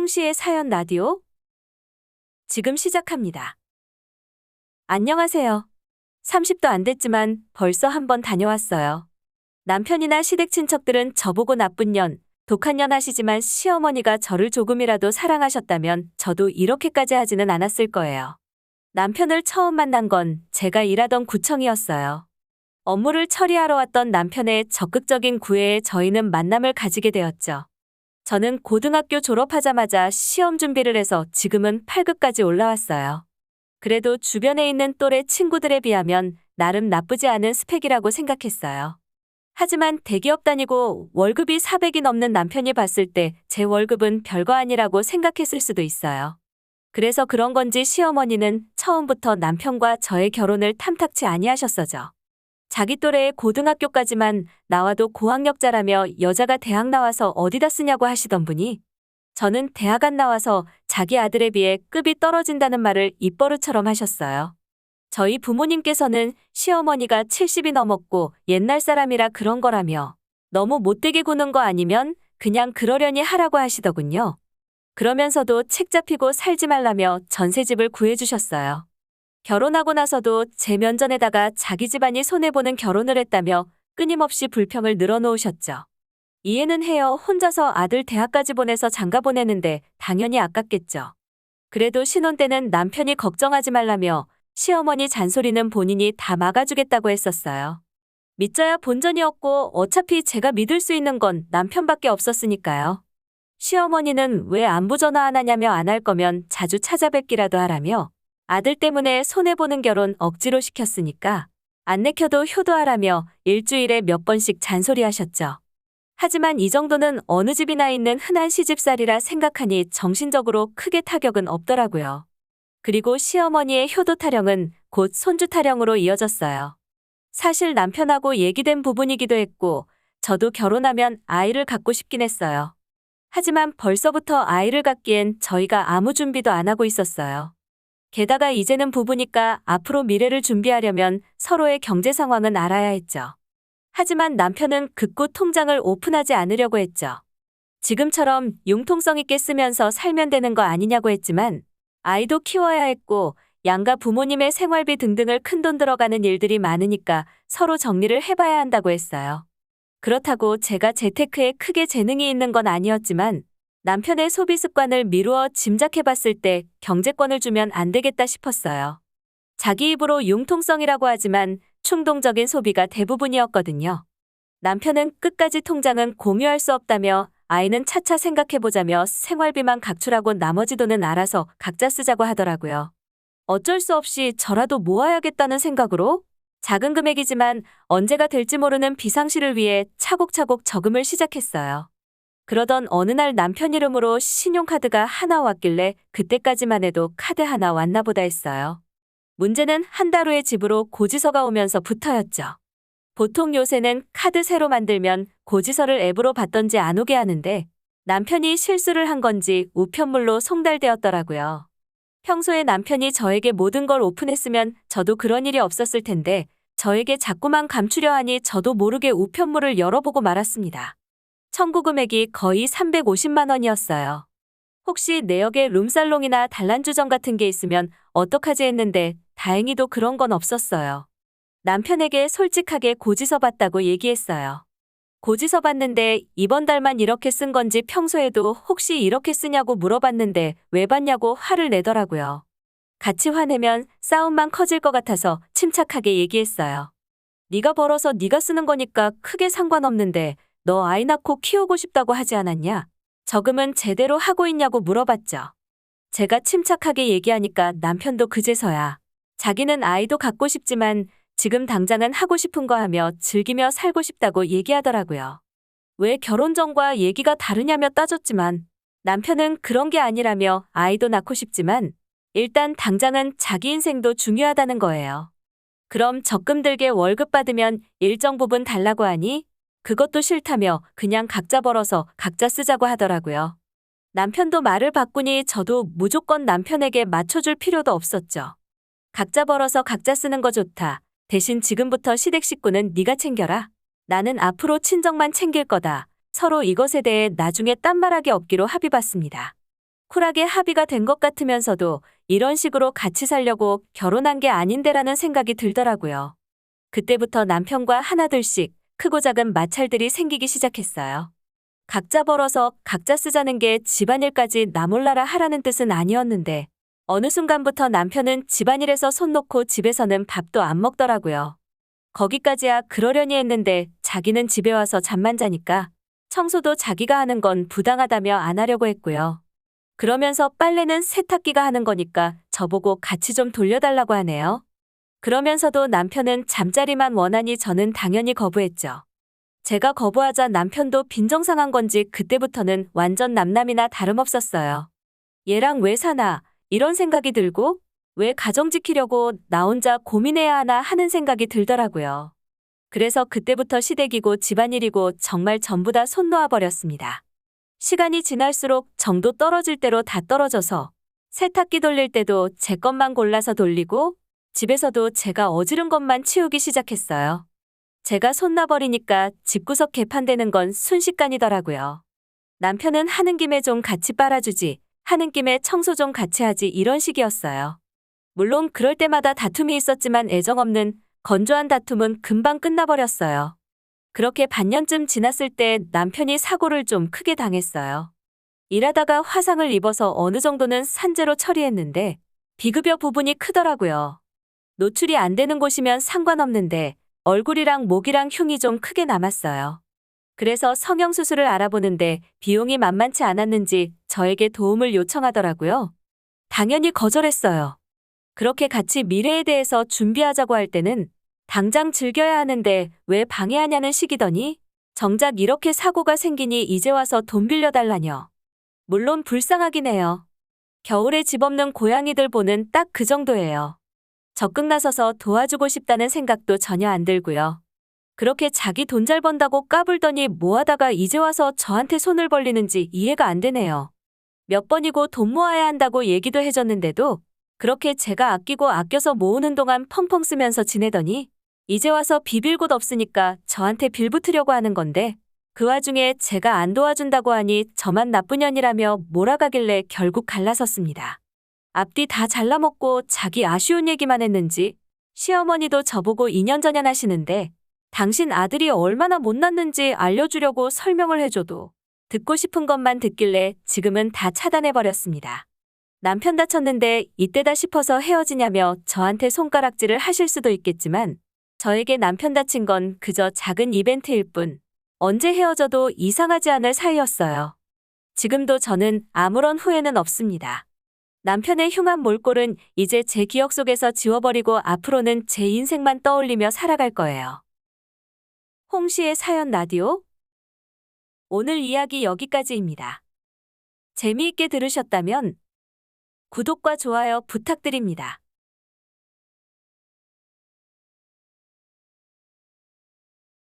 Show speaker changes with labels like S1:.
S1: 송시의 사연 라디오 지금 시작합니다. 안녕하세요. 30도 안 됐지만 벌써 한 번 다녀왔어요. 남편이나 시댁 친척들은 저보고 나쁜 년, 독한 년 하시지만 시어머니가 저를 조금이라도 사랑하셨다면 저도 이렇게까지 하지는 않았을 거예요. 남편을 처음 만난 건 제가 일하던 구청이었어요. 업무를 처리하러 왔던 남편의 적극적인 구애에 저희는 만남을 가지게 되었죠. 저는 고등학교 졸업하자마자 시험 준비를 해서 지금은 8급까지 올라왔어요. 그래도 주변에 있는 또래 친구들에 비하면 나름 나쁘지 않은 스펙이라고 생각했어요. 하지만 대기업 다니고 월급이 400이 넘는 남편이 봤을 때 제 월급은 별거 아니라고 생각했을 수도 있어요. 그래서 그런 건지 시어머니는 처음부터 남편과 저의 결혼을 탐탁치 아니하셨어죠. 자기 또래의 고등학교까지만 나와도 고학력자라며 여자가 대학 나와서 어디다 쓰냐고 하시던 분이 저는 대학 안 나와서 자기 아들에 비해 급이 떨어진다는 말을 입버릇처럼 하셨어요. 저희 부모님께서는 시어머니가 70이 넘었고 옛날 사람이라 그런 거라며 너무 못되게 구는 거 아니면 그냥 그러려니 하라고 하시더군요. 그러면서도 책 잡히고 살지 말라며 전셋집을 구해주셨어요. 결혼하고 나서도 제 면전에다가 자기 집안이 손해보는 결혼을 했다며 끊임없이 불평을 늘어놓으셨죠. 이해는 해요. 혼자서 아들 대학까지 보내서 장가 보내는데 당연히 아깝겠죠. 그래도 신혼 때는 남편이 걱정하지 말라며 시어머니 잔소리는 본인이 다 막아주겠다고 했었어요. 믿져야 본전이었고 어차피 제가 믿을 수 있는 건 남편밖에 없었으니까요. 시어머니는 왜 안부 전화 안 하냐며 안 할 거면 자주 찾아뵙기라도 하라며 아들 때문에 손해보는 결혼 억지로 시켰으니까 안 내켜도 효도하라며 일주일에 몇 번씩 잔소리하셨죠. 하지만 이 정도는 어느 집이나 있는 흔한 시집살이라 생각하니 정신적으로 크게 타격은 없더라고요. 그리고 시어머니의 효도 타령은 곧 손주 타령으로 이어졌어요. 사실 남편하고 얘기된 부분이기도 했고 저도 결혼하면 아이를 갖고 싶긴 했어요. 하지만 벌써부터 아이를 갖기엔 저희가 아무 준비도 안 하고 있었어요. 게다가 이제는 부부니까 앞으로 미래를 준비하려면 서로의 경제 상황은 알아야 했죠. 하지만 남편은 극구 통장을 오픈하지 않으려고 했죠. 지금처럼 융통성 있게 쓰면서 살면 되는 거 아니냐고 했지만 아이도 키워야 했고 양가 부모님의 생활비 등등을 큰돈 들어가는 일들이 많으니까 서로 정리를 해봐야 한다고 했어요. 그렇다고 제가 재테크에 크게 재능이 있는 건 아니었지만 남편의 소비 습관을 미루어 짐작해봤을 때 경제권을 주면 안 되겠다 싶었어요. 자기 입으로 융통성이라고 하지만 충동적인 소비가 대부분이었거든요. 남편은 끝까지 통장은 공유할 수 없다며 아이는 차차 생각해보자며 생활비만 각출하고 나머지 돈은 알아서 각자 쓰자고 하더라고요. 어쩔 수 없이 저라도 모아야겠다는 생각으로 작은 금액이지만 언제가 될지 모르는 비상시를 위해 차곡차곡 저금을 시작했어요. 그러던 어느 날 남편 이름으로 신용카드가 하나 왔길래 그때까지만 해도 카드 하나 왔나 보다 했어요. 문제는 한 달 후에 집으로 고지서가 오면서부터였죠. 보통 요새는 카드 새로 만들면 고지서를 앱으로 받던지 안 오게 하는데 남편이 실수를 한 건지 우편물로 송달되었더라고요. 평소에 남편이 저에게 모든 걸 오픈했으면 저도 그런 일이 없었을 텐데 저에게 자꾸만 감추려 하니 저도 모르게 우편물을 열어보고 말았습니다. 청구 금액이 거의 350만 원이었어요. 혹시 내역에 룸살롱이나 단란주점 같은 게 있으면 어떡하지 했는데 다행히도 그런 건 없었어요. 남편에게 솔직하게 고지서 받다고 얘기했어요. 고지서 받는데 이번 달만 이렇게 쓴 건지 평소에도 혹시 이렇게 쓰냐고 물어봤는데 왜 받냐고 화를 내더라고요. 같이 화내면 싸움만 커질 것 같아서 침착하게 얘기했어요. 네가 벌어서 네가 쓰는 거니까 크게 상관없는데 너 아이 낳고 키우고 싶다고 하지 않았냐? 저금은 제대로 하고 있냐고 물어봤죠. 제가 침착하게 얘기하니까 남편도 그제서야 자기는 아이도 갖고 싶지만 지금 당장은 하고 싶은 거 하며 즐기며 살고 싶다고 얘기하더라고요. 왜 결혼 전과 얘기가 다르냐며 따졌지만 남편은 그런 게 아니라며 아이도 낳고 싶지만 일단 당장은 자기 인생도 중요하다는 거예요. 그럼 적금 들게 월급 받으면 일정 부분 달라고 하니 그것도 싫다며 그냥 각자 벌어서 각자 쓰자고 하더라고요. 남편도 말을 바꾸니 저도 무조건 남편에게 맞춰줄 필요도 없었죠. 각자 벌어서 각자 쓰는 거 좋다. 대신 지금부터 시댁 식구는 네가 챙겨라. 나는 앞으로 친정만 챙길 거다. 서로 이것에 대해 나중에 딴말하기 없기로 합의봤습니다. 쿨하게 합의가 된 것 같으면서도 이런 식으로 같이 살려고 결혼한 게 아닌데라는 생각이 들더라고요. 그때부터 남편과 하나둘씩 크고 작은 마찰들이 생기기 시작했어요. 각자 벌어서 각자 쓰자는 게 집안일까지 나 몰라라 하라는 뜻은 아니었는데 어느 순간부터 남편은 집안일에서 손 놓고 집에서는 밥도 안 먹더라고요. 거기까지야 그러려니 했는데 자기는 집에 와서 잠만 자니까 청소도 자기가 하는 건 부당하다며 안 하려고 했고요. 그러면서 빨래는 세탁기가 하는 거니까 저보고 같이 좀 돌려달라고 하네요. 그러면서도 남편은 잠자리만 원하니 저는 당연히 거부했죠. 제가 거부하자 남편도 빈정상한 건지 그때부터는 완전 남남이나 다름없었어요. 얘랑 왜 사나 이런 생각이 들고 왜 가정 지키려고 나 혼자 고민해야 하나 하는 생각이 들더라고요. 그래서 그때부터 시댁이고 집안일이고 정말 전부 다 손 놓아버렸습니다. 시간이 지날수록 정도 떨어질 대로 다 떨어져서 세탁기 돌릴 때도 제 것만 골라서 돌리고 집에서도 제가 어지른 것만 치우기 시작했어요. 제가 손 놔버리니까 집구석 개판되는 건 순식간이더라고요. 남편은 하는 김에 좀 같이 빨아주지, 하는 김에 청소 좀 같이 하지 이런 식이었어요. 물론 그럴 때마다 다툼이 있었지만 애정 없는 건조한 다툼은 금방 끝나버렸어요. 그렇게 반년쯤 지났을 때 남편이 사고를 좀 크게 당했어요. 일하다가 화상을 입어서 어느 정도는 산재로 처리했는데 비급여 부분이 크더라고요. 노출이 안 되는 곳이면 상관없는데 얼굴이랑 목이랑 흉이 좀 크게 남았어요. 그래서 성형수술을 알아보는데 비용이 만만치 않았는지 저에게 도움을 요청하더라고요. 당연히 거절했어요. 그렇게 같이 미래에 대해서 준비하자고 할 때는 당장 즐겨야 하는데 왜 방해하냐는 식이더니 정작 이렇게 사고가 생기니 이제 와서 돈 빌려달라뇨. 물론 불쌍하긴 해요. 겨울에 집 없는 고양이들 보는 딱 그 정도예요. 적극 나서서 도와주고 싶다는 생각도 전혀 안 들고요. 그렇게 자기 돈 잘 번다고 까불더니 뭐 하다가 이제 와서 저한테 손을 벌리는지 이해가 안 되네요. 몇 번이고 돈 모아야 한다고 얘기도 해줬는데도 그렇게 제가 아끼고 아껴서 모으는 동안 펑펑 쓰면서 지내더니 이제 와서 비빌 곳 없으니까 저한테 빌붙으려고 하는 건데 그 와중에 제가 안 도와준다고 하니 저만 나쁜 년이라며 몰아가길래 결국 갈라섰습니다. 앞뒤 다 잘라먹고 자기 아쉬운 얘기만 했는지 시어머니도 저보고 2년 전년 하시는데 당신 아들이 얼마나 못났는지 알려주려고 설명을 해줘도 듣고 싶은 것만 듣길래 지금은 다 차단해버렸습니다. 남편 다쳤는데 이때다 싶어서 헤어지냐며 저한테 손가락질을 하실 수도 있겠지만 저에게 남편 다친 건 그저 작은 이벤트일 뿐 언제 헤어져도 이상하지 않을 사이였어요. 지금도 저는 아무런 후회는 없습니다. 남편의 흉한 몰골은 이제 제 기억 속에서 지워버리고 앞으로는 제 인생만 떠올리며 살아갈 거예요. 홍시의 사연 라디오 오늘 이야기 여기까지입니다. 재미있게 들으셨다면 구독과 좋아요 부탁드립니다.